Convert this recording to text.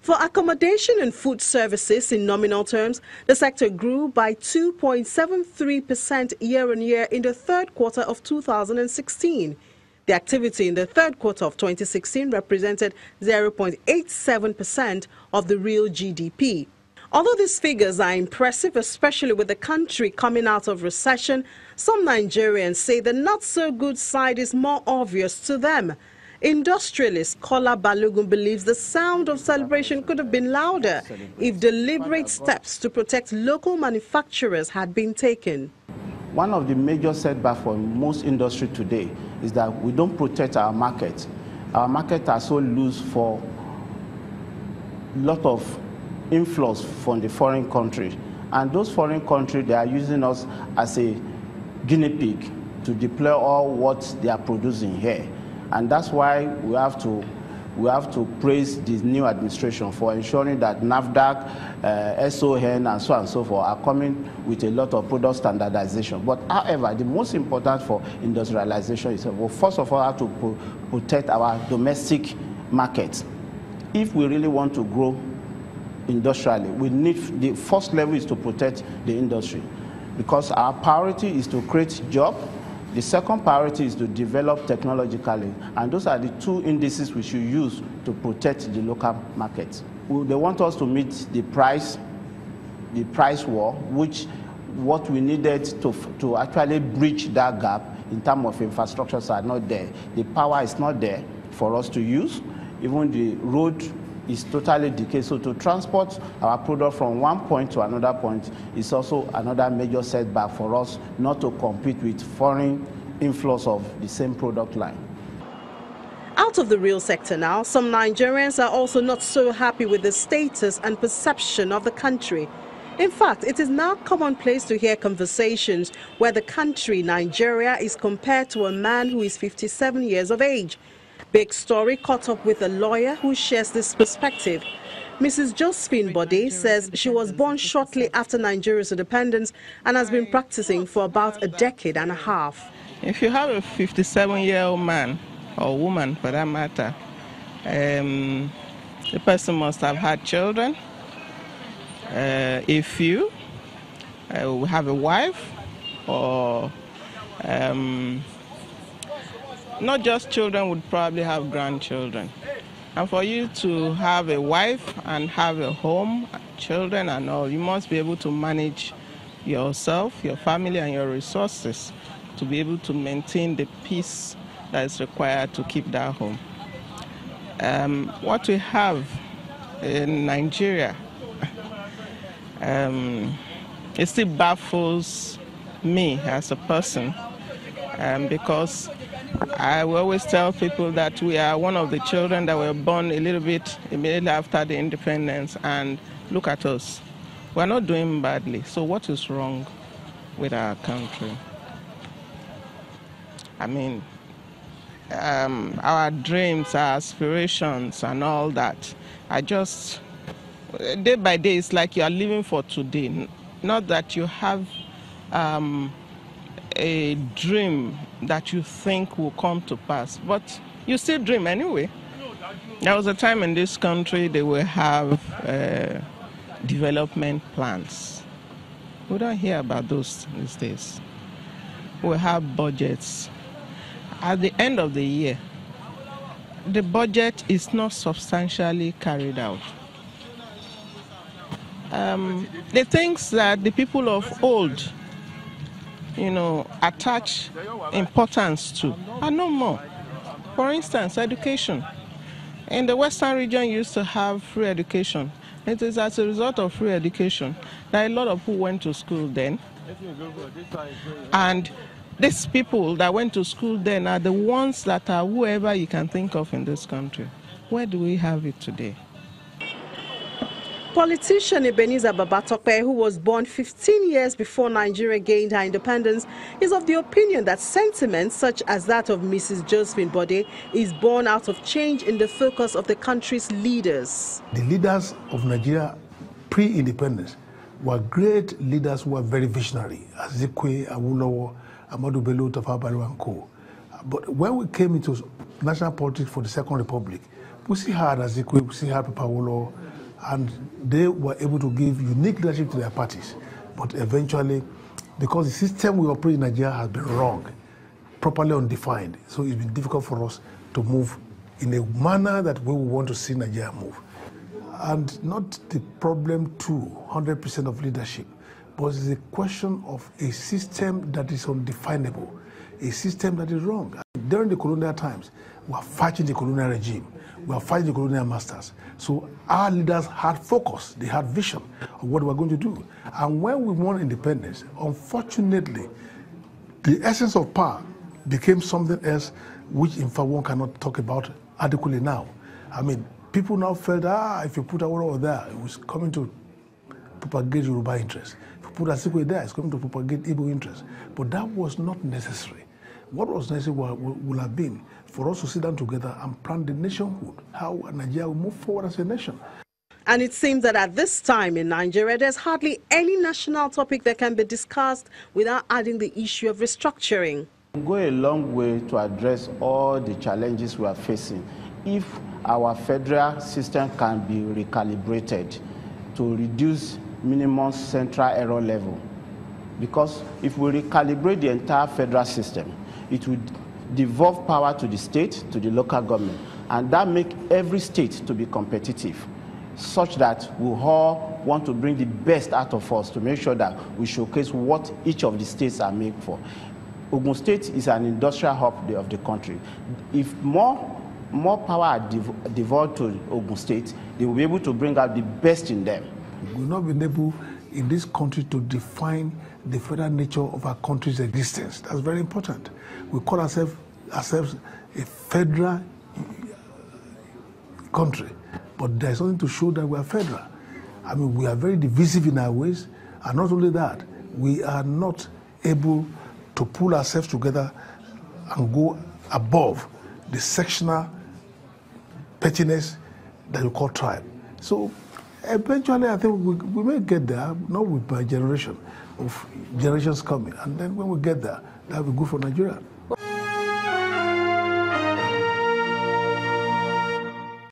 For accommodation and food services in nominal terms, the sector grew by 2.73% year-on-year in the third quarter of 2016. The activity in the third quarter of 2016 represented 0.87% of the real GDP. Although these figures are impressive, especially with the country coming out of recession, some Nigerians say the not-so-good side is more obvious to them. Industrialist Kola Balogun believes the sound of celebration could have been louder if deliberate steps to protect local manufacturers had been taken. One of the major setbacks for most industry today is that we don't protect our market. Our market are so loose for a lot of inflows from the foreign countries. And those foreign countries, they are using us as a guinea pig to deploy all what they are producing here. And that's why we have to praise this new administration for ensuring that NAFDAC, SON, and so on and so forth are coming with a lot of product standardization. But however, the most important for industrialization is, well, first of all, have to protect our domestic market. If we really want to grow industrially, we need, the first level is to protect the industry, because our priority is to create jobs. The second priority is to develop technologically, and those are the two indices we should use to protect the local market. They want us to meet the price war, what we needed to actually bridge that gap in terms of infrastructures are not there. The power is not there for us to use. Even the road is totally decayed. So to transport our product from one point to another point is also another major setback for us not to compete with foreign inflows of the same product line. Out of the real sector now, some Nigerians are also not so happy with the status and perception of the country. In fact, it is now commonplace to hear conversations where the country, Nigeria, is compared to a man who is 57 years of age. Big Story caught up with a lawyer who shares this perspective. Mrs. Josephine Bode says she was born shortly after Nigeria's independence and has been practicing for about a decade and a half. If you have a 57-year-old man, or woman for that matter, the person must have had children. If you have a wife, or not just children, would probably have grandchildren. And for you to have a wife and have a home, children and all, you must be able to manage yourself, your family, and your resources to be able to maintain the peace that is required to keep that home. What we have in Nigeria, it still baffles me as a person, because I will always tell people that we are one of the children that were born a little bit immediately after the independence, and look at us. We're not doing badly. So what is wrong with our country? I mean, our dreams, our aspirations and all that are just, day by day, it's like you are living for today. Not that you have a dream that you think will come to pass, but you still dream anyway. There was a time in this country they will have development plans. We don't hear about those these days. We have budgets. At the end of the year, the budget is not substantially carried out. The things that the people of old, attach importance to are no more. For instance, education. In the Western region, you used to have free education. It is as a result of free education that a lot of people went to school then. And these people that went to school then are the ones that are whoever you can think of in this country. Where do we have it today? Politician Ebenezer Babatope, who was born 15 years before Nigeria gained her independence, is of the opinion that sentiments such as that of Mrs. Josephine Bode is born out of change in the focus of the country's leaders. The leaders of Nigeria pre-independence were great leaders who were very visionary, Azikwe, Awolowo, Ahmadu Bello, Tafawa Balewa and co. But when we came into national politics for the Second Republic, we see how Azikwe, we see how Awolowo, and they were able to give unique leadership to their parties. But eventually, because the system we operate in Nigeria has been wrong, properly undefined, so it's been difficult for us to move in a manner that we want to see Nigeria move. And not the problem to 100% of leadership, but it's a question of a system that is undefinable, a system that is wrong. During the colonial times, we are fighting the colonial regime, we are fighting the colonial masters. So our leaders had focus, they had vision of what we were going to do. And when we won independence, unfortunately, the essence of power became something else which in fact one cannot talk about adequately now. I mean, people now felt, if you put Awolowo there, it was coming to propagate Yoruba interest. If you put Azikiwe there, it's coming to propagate Igbo interest. But that was not necessary. What was necessary would have been for us to sit down together and plan the nationhood, how Nigeria will move forward as a nation. And it seems that at this time in Nigeria, there's hardly any national topic that can be discussed without adding the issue of restructuring. Go a long way to address all the challenges we are facing if our federal system can be recalibrated to reduce minimum central error level. Because if we recalibrate the entire federal system, it would devolve power to the state, to the local government, and that make every state to be competitive, such that we all want to bring the best out of us to make sure that we showcase what each of the states are made for. Ogun State is an industrial hub of the country. If more power are devolved to Ogun State, they will be able to bring out the best in them. We've not been able in this country to define the federal nature of our country's existence. That's very important. We call ourselves a federal country, but there's something to show that we are federal. I mean, we are very divisive in our ways, and not only that, we are not able to pull ourselves together and go above the sectional pettiness that we call tribe. So eventually I think we may get there, not with my generation, of generations coming. And then when we get there, that will be good for Nigeria.